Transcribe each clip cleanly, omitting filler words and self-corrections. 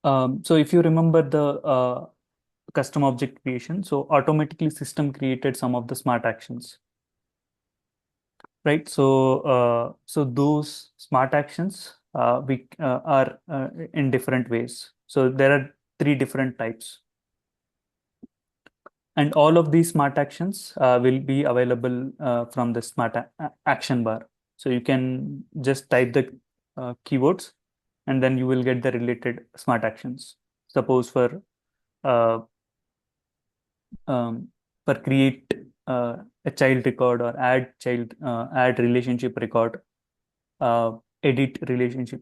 So if you remember the custom object creation, so automatically system created some of the smart actions, right? So those smart actions we are in different ways. So there are three different types, and all of these smart actions will be available from the action bar. So you can just type the keywords, and then you will get the related smart actions. Suppose uh, um, for create a child record, or add relationship record, uh, edit relationship,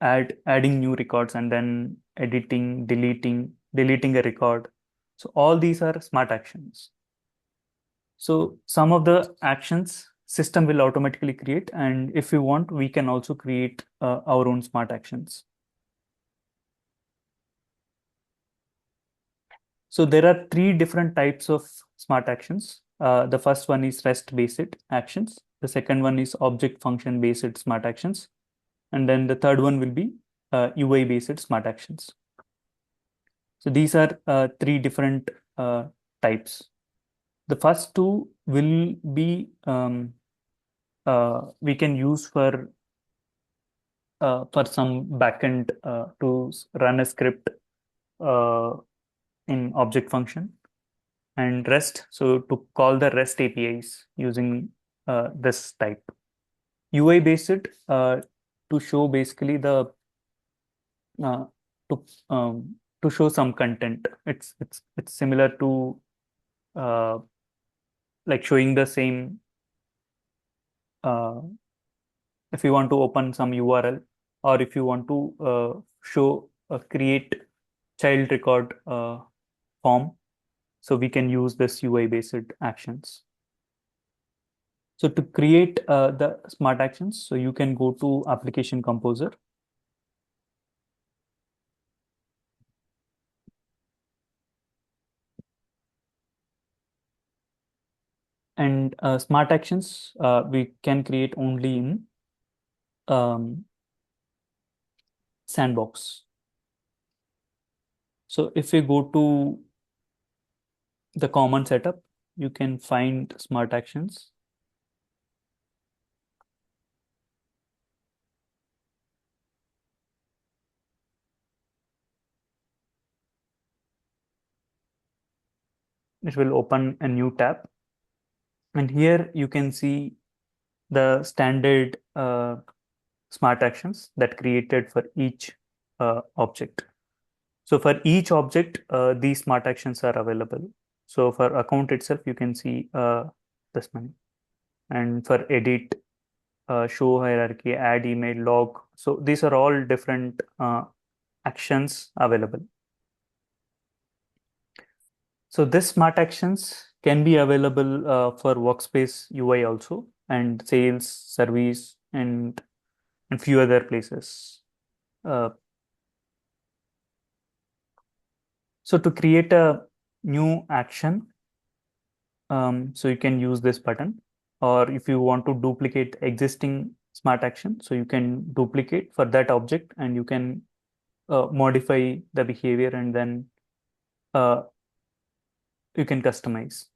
adding new records, and then editing, deleting a record. So all these are smart actions. So some of the actions system will automatically create, and if we want, we can also create our own smart actions. So there are three different types of smart actions. The first one is REST-based actions. The second one is object function-based smart actions. And then the third one will be UI-based smart actions. So these are three different types. The first two will be we can use for some backend to run a script uh, in object function, and REST, so to call the REST APIs using this type. UI based to show basically the uh, to to show some content. It's similar to uh, like showing the same uh, if you want to open some URL, or if you want to show create child record form, so we can use this UI based actions. So to create the smart actions, so you can go to application composer, and smart actions we can create only in um, sandbox. So if we go to the common setup, you can find smart actions. It will open a new tab, and here you can see the standard smart actions that created for each object. So for each object, these smart actions are available. So for account itself, you can see this many. And for edit, show hierarchy, add email, log. So these are all different actions available. So this smart actions can be available for workspace UI also, and sales, service, and few other places. Uh, so to create a new action, so you can use this button, or if you want to duplicate existing smart action, so you can duplicate for that object, and you can modify the behavior, and then uh, you can customize.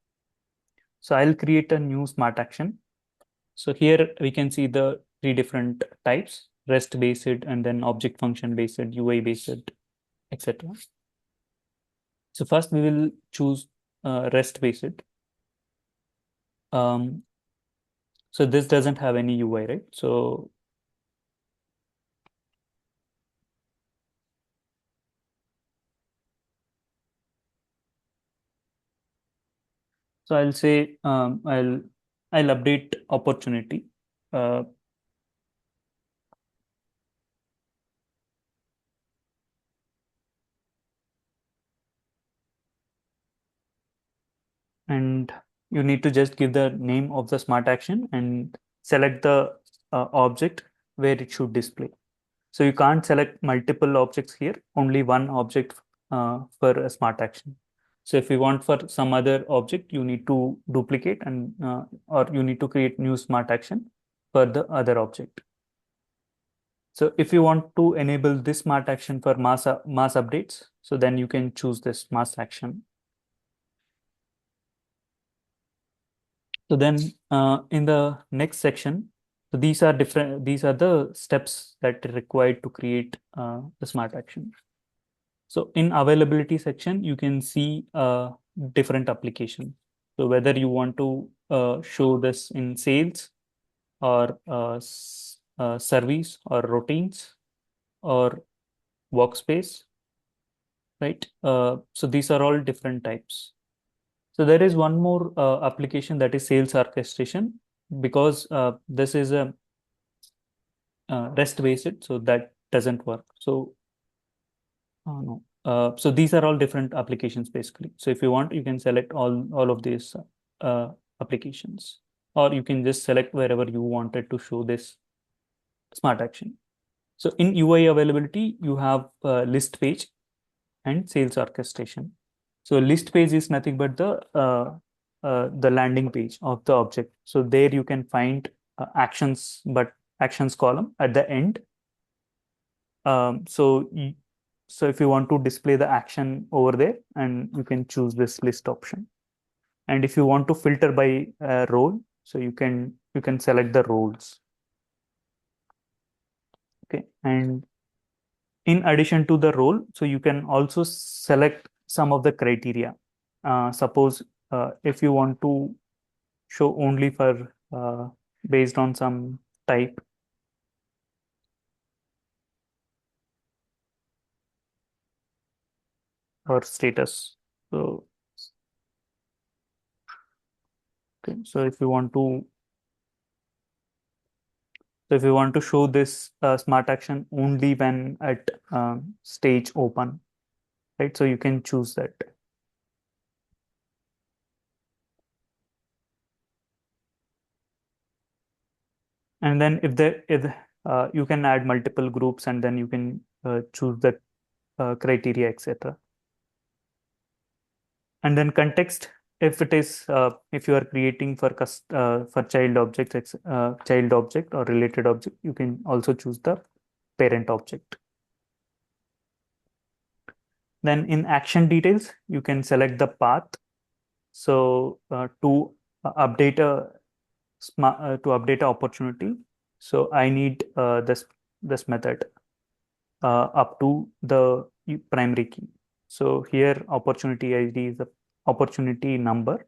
So I'll create a new smart action. So here we can see the three different types: REST based, and then object function based, UI based, etc. So first we will choose REST based. Um, so this doesn't have any UI, right? So I'll say I'll update opportunity. Uh, and you need to just give the name of the smart action and select the object where it should display. So you can't select multiple objects here, only one object for a smart action. So if you want for some other object, you need to duplicate, and or you need to create new smart action for the other object. So if you want to enable this smart action for mass updates, so then you can choose this mass action. So then in the next section, so these are different, these are the steps that are required to create the smart action. So in availability section, you can see different applications. So whether you want to show this in sales or service or routines or workspace, right? So these are all different types. So there is one more application, that is sales orchestration, because this is a REST based, so that doesn't work. So no. So these are all different applications basically. So if you want, you can select all of these applications, or you can just select wherever you wanted to show this smart action. So in UI availability, you have list page and sales orchestration. So list page is nothing but the landing page of the object. So there you can find actions, but actions column at the end. So if you want to display the action over there, and you can choose this list option. And if you want to filter by role, so you can select the roles. Okay, and in addition to the role, so you can also select some of the criteria. Suppose if you want to show only for based on some type or status. So okay, so if you want to show this smart action only when at stage open, right? So you can choose that. And then if you can add multiple groups, and then you can choose the criteria, etc. And then context, if it is if you are creating for child object, child object or related object, you can also choose the parent object. Then in action details, you can select the path. So to update a opportunity, so I need this method up to the primary key. So here opportunity ID is the opportunity number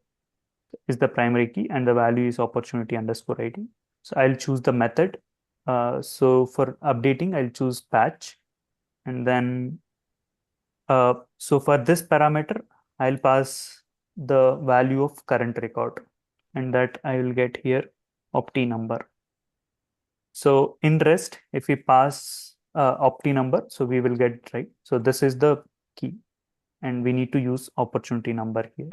is the primary key, and the value is opportunity underscore ID. So I'll choose the method. So for updating, I'll choose patch, and then so for this parameter, I'll pass the value of current record, and that I will get here opti number. So in REST, if we pass opti number, so we will get right. So this is the key, and we need to use opportunity number here.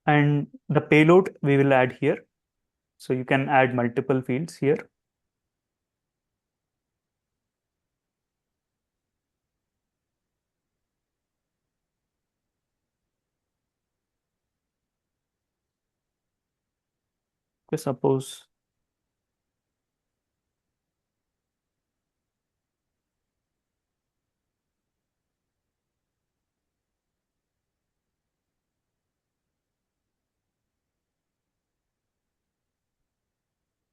And the payload we will add here. So you can add multiple fields here. Okay, suppose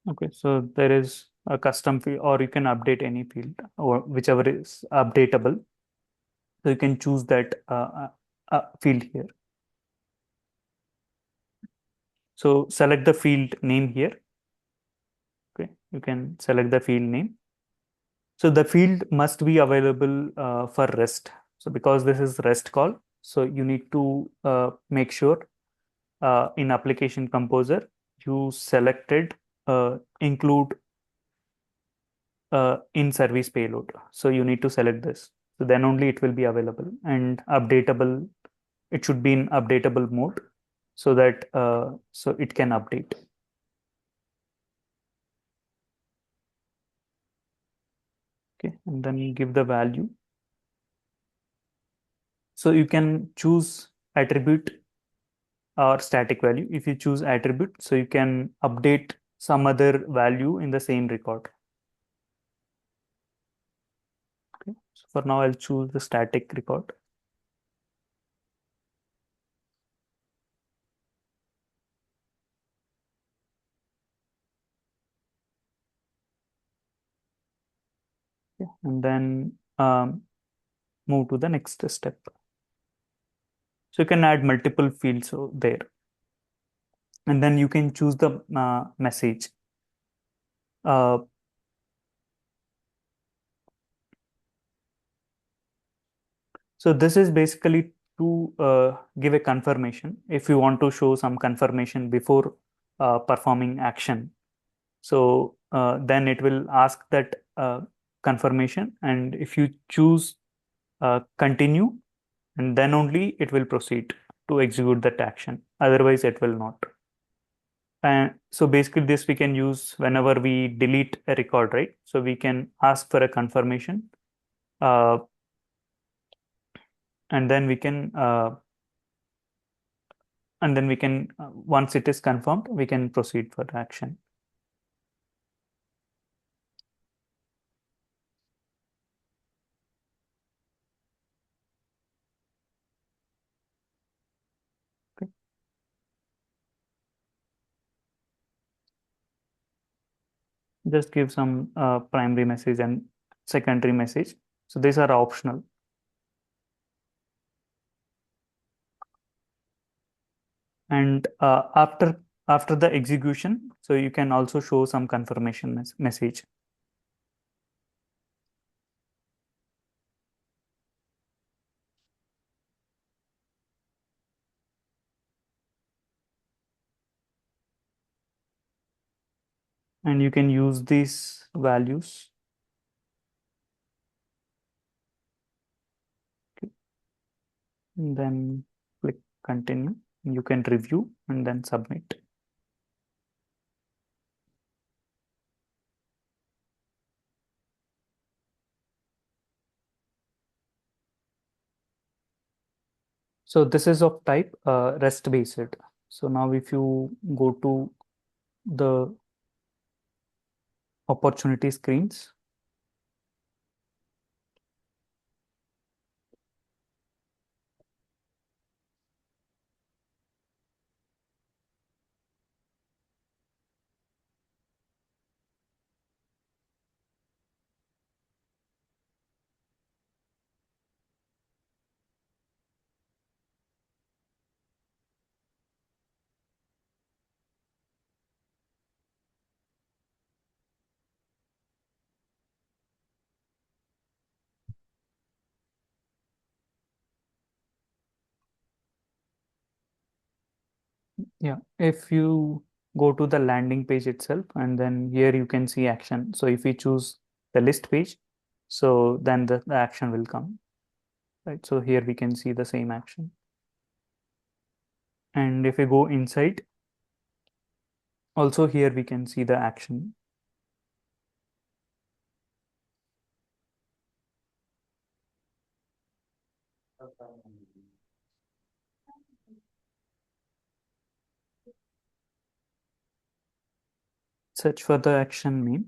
okay, so there is a custom field, or you can update any field or whichever is updatable. So you can choose that field here. So select the field name here. Okay, you can select the field name. So the field must be available for REST. So because this is REST call, so you need to make sure in application composer you selected include in service payload. So you need to select this. So then only it will be available, and updatable. It should be in updatable mode so that so it can update. Okay, and then you give the value. So you can choose attribute or static value. If you choose attribute, so you can update some other value in the same record. Okay. So for now, I'll choose the static record. Okay. And then move to the next step. So you can add multiple fields there. And then you can choose the message. Uh, so this is basically to give a confirmation. If you want to show some confirmation before performing action, so then it will ask that confirmation, and if you choose continue, and then only it will proceed to execute that action. Otherwise, it will not. And so basically this we can use whenever we delete a record, right? So we can ask for a confirmation, uh, and then we can once it is confirmed, we can proceed for the action. Okay. Just give some primary message and secondary message. So these are optional. And after the execution, so you can also show some confirmation message. And you can use these values. Okay. And then click continue. You can review and then submit. So this is of type REST based. So now if you go to the opportunity screens, yeah, if you go to the landing page itself, and then here you can see action. So if we choose the list page, so then the action will come, right? So here we can see the same action. And if we go inside, also here we can see the action. Search for the action name.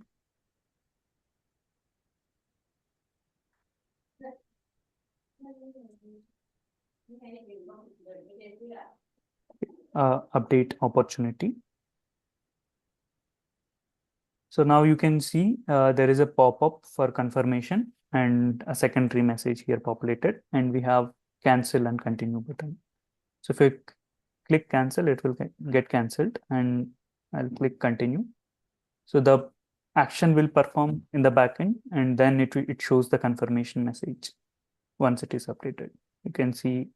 Update opportunity. So now you can see there is a pop-up for confirmation and a secondary message here populated, and we have cancel and continue button. So if I click cancel, it will get canceled, and I'll click continue. So the action will perform in the backend, and then it shows the confirmation message once it is updated. You can see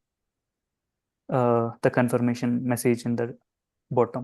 the confirmation message in the bottom.